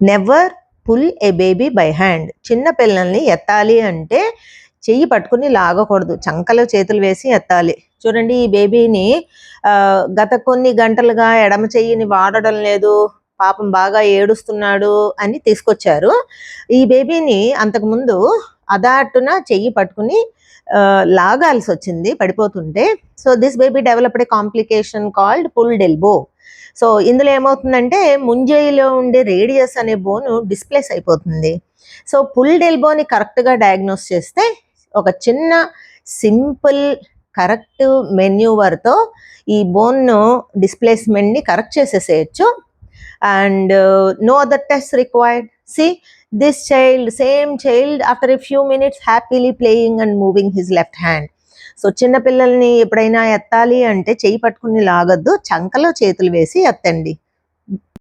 Never pull a baby by hand. చిన్న పిల్లల్ని ఎత్తాలి అంటే చెయ్యి పట్టుకుని లాగకూడదు, చంకలో చేతులు వేసి ఎత్తాలి. చూడండి, ఈ బేబీని గత కొన్ని గంటలుగా ఎడమ చెయ్యిని వాడడం లేదు, పాపం బాగా ఏడుస్తున్నాడు అని తీసుకొచ్చారు. ఈ బేబీని అంతకుముందు అదాటున చెయ్యి పట్టుకుని లాగాల్సి వచ్చింది పడిపోతుంటే. So this baby developed a complication called pulled elbow. So ఇందులో ఏమవుతుందంటే ముంజేయిలో ఉండే రేడియస్ అనే బోను డిస్ప్లేస్ అయిపోతుంది. సో పుల్డ్ ఎల్బోని కరెక్ట్గా డయాగ్నోస్ చేస్తే ఒక చిన్న సింపుల్ కరెక్ట్ మెన్యూవర్తో ఈ బోన్ డిస్ప్లేస్మెంట్ని కరెక్ట్ చేసేసేయచ్చు. And no other test required. See this child, same child, after a few minutes happily playing and moving his left hand. So చిన్న పిల్లల్ని ఎప్పుడైనా ఎత్తాలి అంటే చెయ్యి పట్టుకుని లాగద్దు, చంకలో చేతులు వేసి ఎత్తండి.